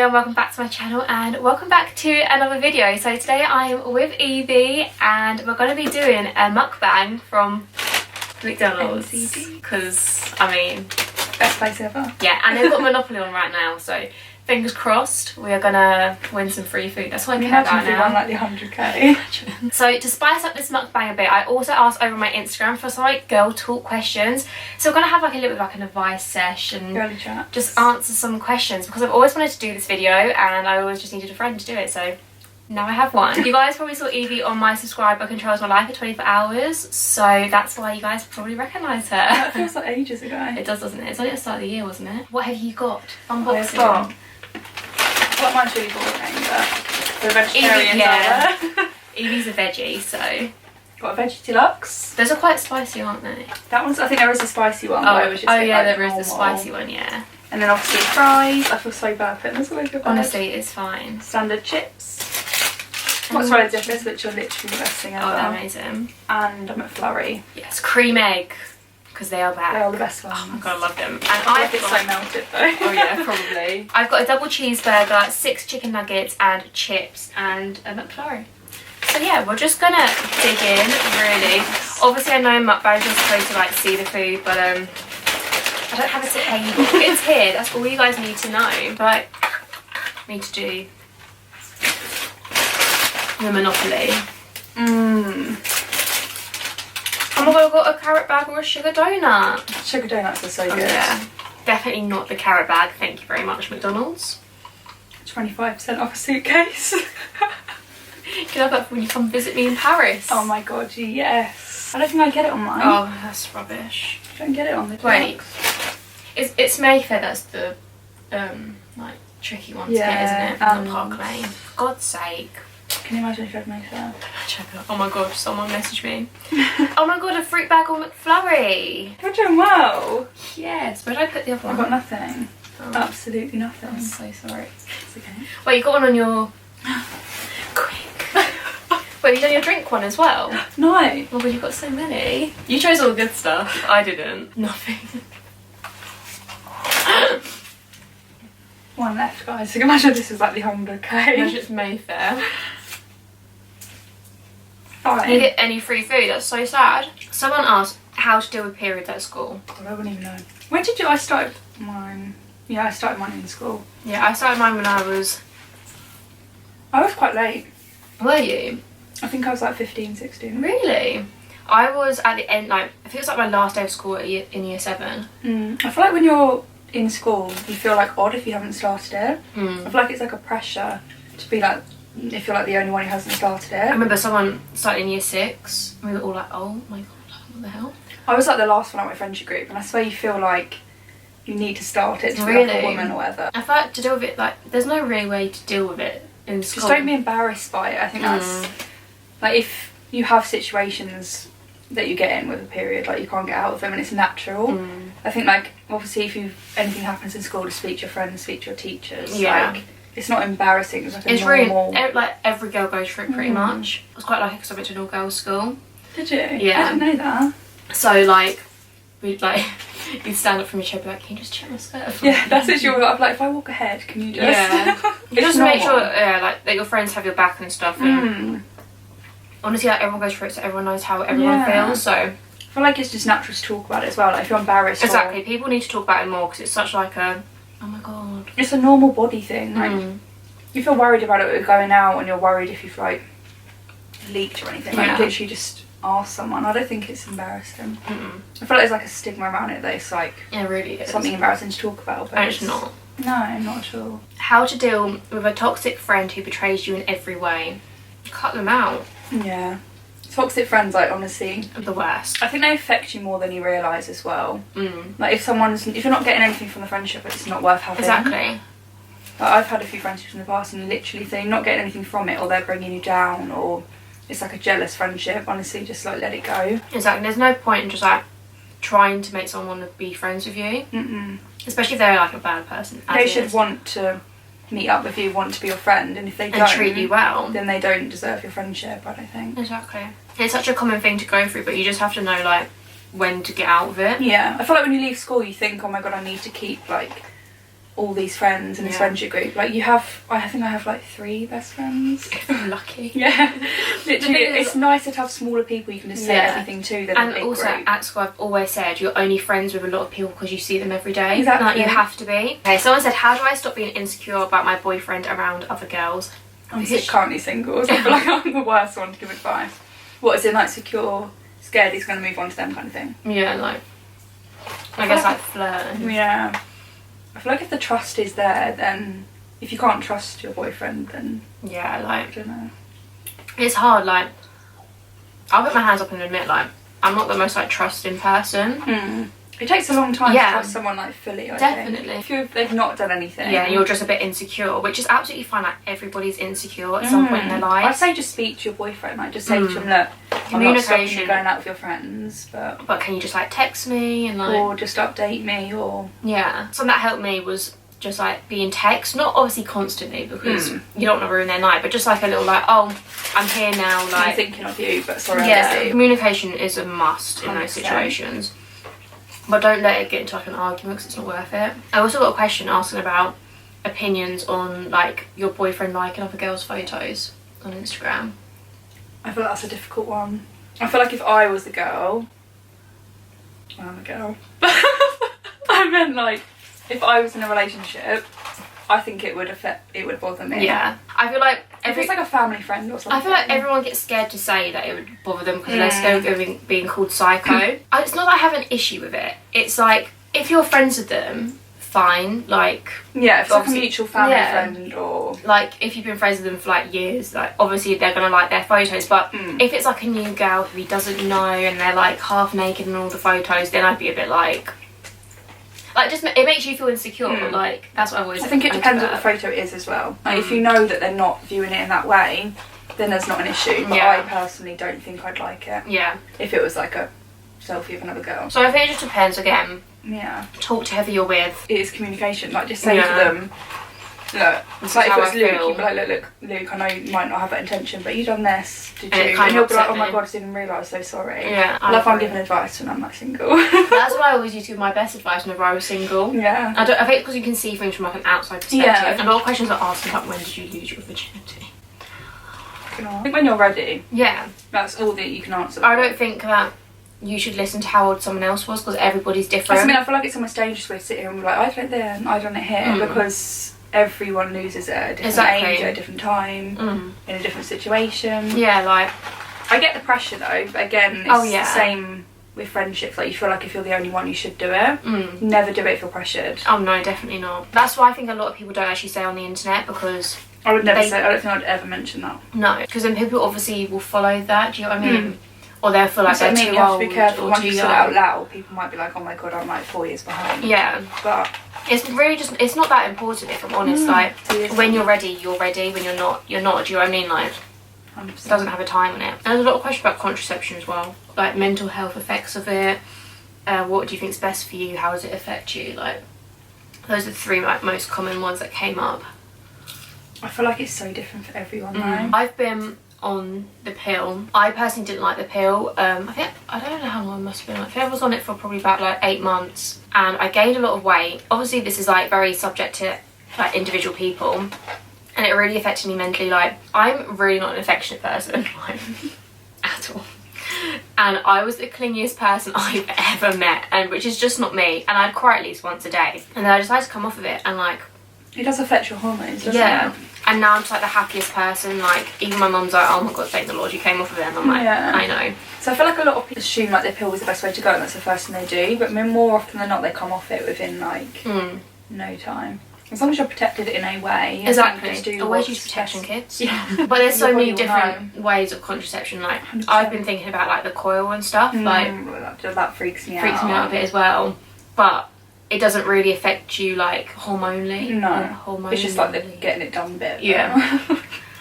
and welcome back to my channel and welcome back to another video. So today I'm with Evie and we're going to be doing a mukbang from McDonald's because I mean best place ever. Yeah, and they've got Monopoly on right now, so fingers crossed we are gonna win some free food. That's what I care about now. Won like the 100k. So to spice up this mukbang a bit, I also asked over my Instagram for some like girl talk questions. So we're gonna have like a little bit of like an advice session, girly chat, just answer some questions because I've always wanted to do this video and I always just needed a friend to do it. So now I have one. You guys probably saw Evie on my subscriber controls my life for 24 hours, so that's why you guys probably recognise her. That feels like ages ago. It does, doesn't it? It's only at the start of the year, wasn't it? What have you got? Unboxing. Well, mine's really boring, but the vegetarians are there. Evie's a veggie, so got a veggie deluxe. Those are quite spicy, aren't they? That one's. I think there is a spicy one. Oh, but it was just yeah, like there is the spicy one, yeah. And then obviously fries. I feel so bad putting this all over your bag. Honestly, it's fine. Standard chips. Mozzarella dippers, which are literally the best thing ever. Oh, they're amazing. And I'm at Flurry. Yes, cream egg, because they are back. They're all the best ones. Oh my god, I love them. And I've got so melted though. Oh yeah, probably. I've got a double cheeseburger, 6 chicken nuggets, and chips, and a McFlurry. So yeah, we're just gonna dig in, really. Obviously, I know mukbangs are supposed to like see the food, but I don't have a table. It's here. That's all you guys need to know. But I need to do the Monopoly. Oh my god, I've got a carrot bag or a sugar donut. Sugar donuts are so good. Yeah. Definitely not the carrot bag. Thank you very much, McDonald's. 25% off a suitcase. Can I have that when you come visit me in Paris? Oh my god, yes. I don't think I get it on mine. Oh, that's rubbish. I don't get it on the Wait. It's Mayfair that's the like tricky one to get, isn't it? And Park Lane. For God's sake. Can you imagine if you had Mayfair? Oh my god, someone messaged me. Oh my god, a fruit bag or McFlurry. You're doing well. Yes, where did I put the other one? I've got nothing. Oh. Absolutely nothing. I'm so sorry. It's okay. Wait, you got one on your... Quick. Wait, you done your drink one as well? No. Oh, but you've got so many. You chose all the good stuff. I didn't. Nothing. One left, guys. So imagine this is like the 100k. Imagine it's Mayfair. Fine. You get any free food? That's so sad. Someone asked how to deal with periods at school. God, I wouldn't even know. When did I start mine? Yeah, I started mine in school. Yeah, I started mine when I was quite late. Were you? I think I was like 15, 16. Really? I was at the end, like, I think it was like my last day of school in year 7. I feel like when you're in school, you feel like odd if you haven't started it. I feel like it's like a pressure to be like, if you're like the only one who hasn't started it. I remember someone started in year 6 and we were all like, oh my god, what the hell? I was like the last one at my friendship group and I swear you feel like you need to start it to be like a woman or whatever. I feel like to deal with it, like, there's no real way to deal with it in school. Just don't be embarrassed by it. I think that's, like, if you have situations that you get in with a period, like, you can't get out of them and it's natural. I think, like, obviously if anything happens in school, to speak to your friends, speak to your teachers. Yeah. Like, it's not embarrassing. It's like a normal... Really, like, every girl goes through it pretty much. I was quite lucky because I went to an all-girls school. Did you? Yeah. I didn't know that. So, like, we'd, like, you'd stand up from your chair and be like, can you just check my skirt? Yeah, that's it. You're like, if I walk ahead, can you just... Yeah. Just make sure, like, that your friends have your back and stuff. And honestly, like, everyone goes through it, so everyone knows how everyone feels, so... I feel like it's just natural to talk about it as well. Like, if you're embarrassed. Exactly. People need to talk about it more because it's such like a... Oh my god. It's a normal body thing. Like, you feel worried about it going out and you're worried if you've, like, leaked or anything. Like, literally just ask someone. I don't think it's embarrassing. I feel like there's, like, a stigma around it that it's, like... It really is. Something embarrassing to talk about. But it's not. No, not at all. How to deal with a toxic friend who betrays you in every way. Cut them out. Yeah. Toxic friends, like, honestly, the worst. I think they affect you more than you realise as well. Like, if you're not getting anything from the friendship, it's not worth having. Exactly. Like, I've had a few friendships in the past and literally if they're not getting anything from it or they're bringing you down or it's like a jealous friendship, honestly, just like let it go. Exactly. There's no point in just like trying to make someone want to be friends with you. Especially if they're like a bad person. They should want to meet up with you, want to be your friend, and if they don't... And treat you well. Then they don't deserve your friendship, I don't think. Exactly. It's such a common thing to go through, but you just have to know, like, when to get out of it. Yeah. I feel like when you leave school, you think, oh my god, I need to keep, like, all these friends in this friendship group. Like I think I have like 3 best friends. Lucky. Yeah. Literally, it's nicer to have smaller people you can just say everything to than a big also, group. at school, I've always said you're only friends with a lot of people because you see them every day. Exactly. Like, you have to be. Okay, someone said, how do I stop being insecure about my boyfriend around other girls? I'm currently single, so I feel like I'm the worst one to give advice. What is it, like secure, scared he's going to move on to them kind of thing? Yeah, like, I guess like flirting. Yeah. I feel like if the trust is there, then if you can't trust your boyfriend, then yeah, like, I don't know. It's hard. Like, I'll put my hands up and admit, like, I'm not the most like trusting person. It takes a long time to trust someone like fully. Definitely. If they've not done anything. Yeah, you're just a bit insecure, which is absolutely fine. Like, everybody's insecure at some point in their life. I'd say just speak to your boyfriend. Like, just say to him, look, I'm not stopping you going out with your friends, but can you just like text me and like, or just update me, or something that helped me was just like being text, not obviously constantly because you don't want to ruin their night, but just like a little like, oh, I'm here now, like I'm thinking of you, but sorry, I'm busy. Communication is a must in those situations. But don't let it get into like an argument because it's not worth it. I also got a question asking about opinions on like your boyfriend liking other girls' photos on Instagram. I feel like that's a difficult one. I feel like if I was the girl, I'm a girl. I meant like if I was in a relationship, I think it would bother me. Yeah, I feel like if it's like a family friend or something. I feel like everyone gets scared to say that it would bother them because they're scared of being called psycho. It's not that I have an issue with it. It's like, if you're friends with them, fine. Like, yeah, if it's like a mutual family friend, or like if you've been friends with them for like years, like obviously they're gonna like their photos. But if it's like a new girl who he doesn't know and they're like half naked in all the photos, then I'd be a bit like just it makes you feel insecure. Like, that's what I've always. I think it depends what the photo is as well. Like, if you know that they're not viewing it in that way, then there's not an issue. But I personally don't think I'd like it. Yeah. If it was like a selfie of another girl. So I think it just depends again. Yeah. Talk to whoever you're with. It is communication. Like, just say to them, look, it's like if it was Luke, you'd be like, look, Luke, I know you might not have that intention, but you done this, did you? And he'll be like, oh my god, I didn't even realise, so sorry. Yeah. I love I'm giving advice when I'm like single. That's what I always used to give my best advice whenever I was single. Yeah. I think because you can see things from like an outside perspective. Yeah. A lot of questions are asked about when did you lose your virginity. I think when you're ready. Yeah. That's all that you can answer. I don't think that you should listen to how old someone else was because everybody's different. I mean, I feel like it's almost dangerous way to sit here and be like, I done it there and I done it here, because everyone loses at a different age, at a different time, in a different situation. Yeah, like, I get the pressure though, but again, it's the same with friendships. Like, you feel like if you're the only one, you should do it. Never do it if you're pressured. Oh no, definitely not. That's why I think a lot of people don't actually say on the internet, because I would never say. I don't think I'd ever mention that. No, because then people obviously will follow that. Do you know what I mean? Or they'll feel like they're too old. You have to be careful. Once you say it out loud, people might be like, oh my god, I'm like 4 years behind. Yeah. But it's really just, it's not that important, if I'm honest. Like, when you're ready, you're ready. When you're not, you're not. Do you know what I mean? Like, 100%. It doesn't have a time on it. And there's a lot of questions about contraception as well. Like, mental health effects of it. What do you think is best for you? How does it affect you? Like, those are the 3 like most common ones that came up. I feel like it's so different for everyone though. I've been on the pill. I personally didn't like the pill. I don't know how long I must have been. I think I was on it for probably about like 8 months, and I gained a lot of weight. Obviously this is like very subject to like individual people, and it really affected me mentally. Like, I'm really not an affectionate person at all, and I was the clingiest person I've ever met, and which is just not me, and I'd cry at least once a day, and then I decided to come off of it, and like, it does affect your hormones, doesn't it? And now I'm just like the happiest person. Like, even my mum's like, oh my god, thank the Lord you came off of it. And I'm like, I know. So I feel like a lot of people assume like the pill is the best way to go, and that's the first thing they do. But I mean, more often than not, they come off it within like no time. As long as you're protected in a way. Exactly. Always use protection kits. Yeah. But there's so many different ways of contraception. Like, 100%. I've been thinking about like the coil and stuff. Like, that freaks me out. Freaks me out a bit as well. But it doesn't really affect you like hormonally. No. It's just like the getting it done bit. Yeah.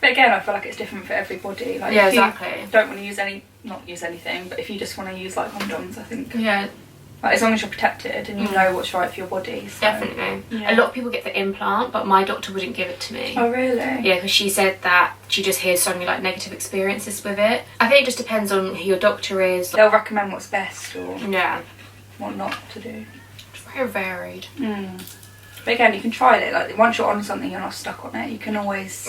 But again, I feel like it's different for everybody. Like, yeah, if exactly. you don't want to not use anything, but if you just want to use like condoms, I think. Yeah. Like, as long as you're protected and you know what's right for your body. So. Definitely. Yeah. A lot of people get the implant, but my doctor wouldn't give it to me. Oh really? Yeah, because she said that she just hears so many like negative experiences with it. I think it just depends on who your doctor is. They'll recommend what's best or what not to do. It's very varied. But again, you can try it. Like once you're on something, you're not stuck on it. You can always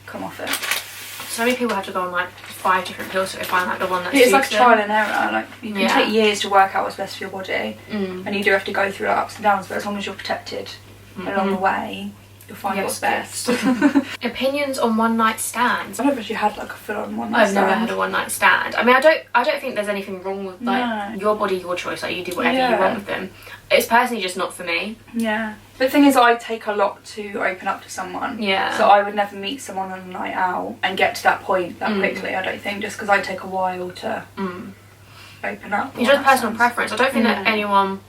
come off it. So many people have to go on like 5 different pills to find like the one that it's suits like them. trial and error. Like you can take years to work out what's best for your body, and you do have to go through like, ups and downs. But as long as you're protected along the way, you'll find what's best. Opinions on one night stands. I've never actually had like a full-on one night stand. I've never had a one night stand. I mean, I don't think there's anything wrong with like your body, your choice. Like you do whatever you want with them. It's personally just not for me. Yeah. The thing is, I take a lot to open up to someone. Yeah. So I would never meet someone on a night out and get to that point that quickly. I don't think, just because I take a while to open up. It's just personal preference. I don't think that anyone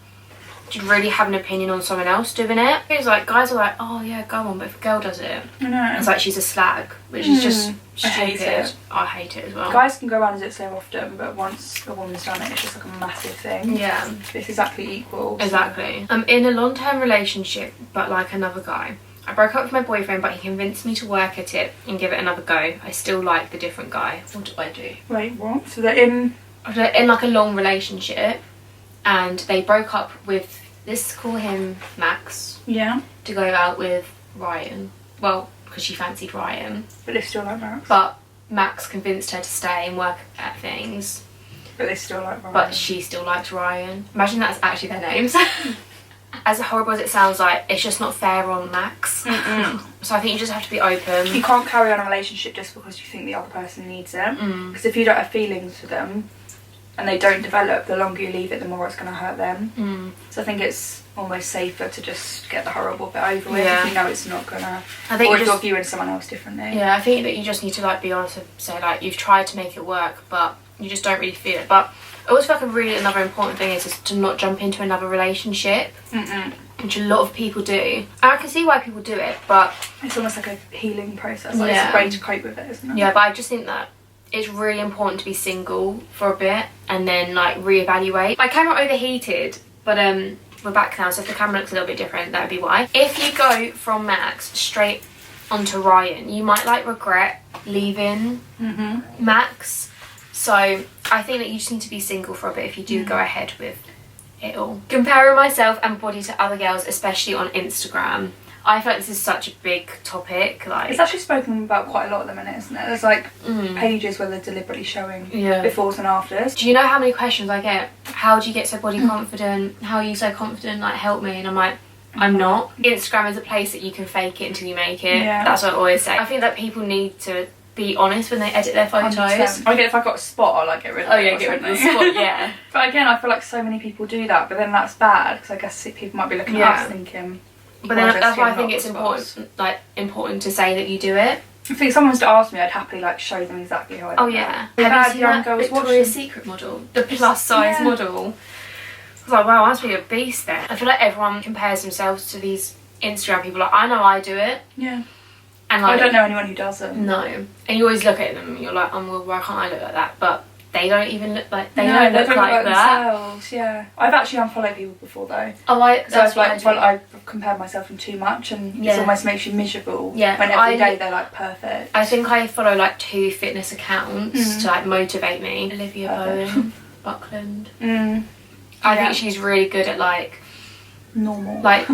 should really have an opinion on someone else doing it. It's like guys are like, oh yeah, go on, but if a girl does it, it's like she's a slag, which is just stupid. I hate it as well. Guys can go around as it so often, but once a woman's done it, it's just like a massive thing. Yeah. It's exactly equal. Exactly. I'm in a long-term relationship, but like another guy. I broke up with my boyfriend, but he convinced me to work at it and give it another go. I still like the different guy. What do I do? Wait, what? So they're in like a long relationship, and they broke up with, let's call him Max. Yeah. To go out with Ryan. Well, because she fancied Ryan. But they still like Max. But Max convinced her to stay and work at things. But they still like Ryan. But she still liked Ryan. Imagine that's actually their names. As horrible as it sounds, like, it's just not fair on Max. So I think you just have to be open. You can't carry on a relationship just because you think the other person needs it. Because if you don't have feelings for them and they don't develop, the longer you leave it, the more it's going to hurt them. So I think it's almost safer to just get the horrible bit over with if you know it's not going to... Or if you're viewing someone else differently. Yeah, I think that you just need to like be honest and say like you've tried to make it work, but you just don't really feel it. But I always feel like another important thing is to not jump into another relationship, which a lot of people do. And I can see why people do it, but it's almost like a healing process. Like it's a way to cope with it, isn't it? Yeah, but I just think that it's really important to be single for a bit and then like reevaluate. My camera overheated, but we're back now, so if the camera looks a little bit different, that would be why. If you go from Max straight onto Ryan, you might like regret leaving Max. So I think that you just need to be single for a bit if you do go ahead with it all. Comparing myself and body to other girls, especially on Instagram. I feel like this is such a big topic. Like it's actually spoken about quite a lot at the minute, isn't it? There's like pages where they're deliberately showing befores and afters. Do you know how many questions I get? How do you get so body confident? How are you so confident? Like, help me. And I'm like, I'm not. Instagram is a place that you can fake it until you make it. That's what I always say. I think that people need to be honest when they edit their photos. 100%. I get if I've got a spot, I'll like get rid of it. Oh yeah, get rid of the spot, yeah. But again, I feel like so many people do that, but then that's bad because I guess people might be looking at us thinking. But then that's why I think it's important to say that you do it. I think if someone was to ask me, I'd happily like show them exactly how I do it. Oh yeah. Have you seen that Victoria's Secret model? The plus size model? I was like, wow, I must be a beast then. I feel like everyone compares themselves to these Instagram people. Like, I know I do it. Yeah. And like, I don't know anyone who doesn't. No. And you always look at them and you're like, oh, well, why can't I look like that? But they don't even look like, they don't look like that. Themselves, yeah. I've actually unfollowed people before though. Oh, I've compared myself in too much and it almost makes you miserable. Yeah. When every day they're like perfect. I think I follow like 2 fitness accounts to like motivate me. Olivia Bowen, Buckland. I think she's really good at like normal. Like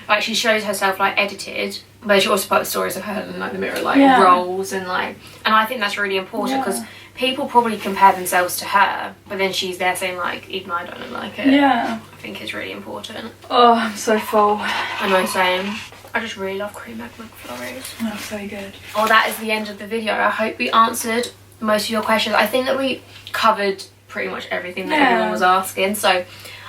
like she shows herself like edited, but she also puts stories of her in like the mirror like rolls and like, and I think that's really important because people probably compare themselves to her, but then she's there saying like, even I don't look like it. I think it's really important. Oh, I'm so full. I know, same. I just really love cream egg McFlurries. Oh, so good. Well, that is the end of the video. I hope we answered most of your questions. I think that we covered pretty much everything that everyone was asking, so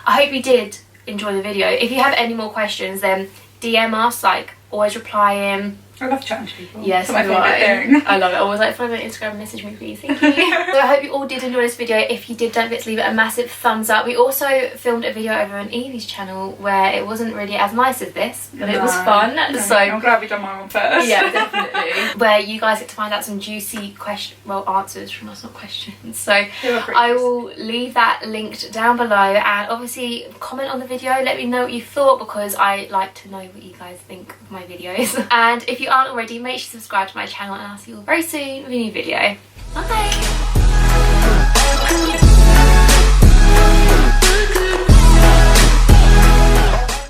I hope you did enjoy the video. If you have any more questions, then DM us, like always replying. I love chatting to people. Yes, my favourite thing. I love it. Always like find me on Instagram and message me, please. Thank you. So I hope you all did enjoy this video. If you did, don't forget to leave it a massive thumbs up. We also filmed a video over on Evie's channel where it wasn't really as nice as this, but it was fun. So I'm glad we done my one first. Yeah, definitely. Where you guys get to find out some juicy answers from us, not questions. So I will leave that linked down below, and obviously comment on the video. Let me know what you thought because I like to know what you guys think of my videos. And if you aren't already, make sure to subscribe to my channel, and I'll see you all very soon with a new video. Bye!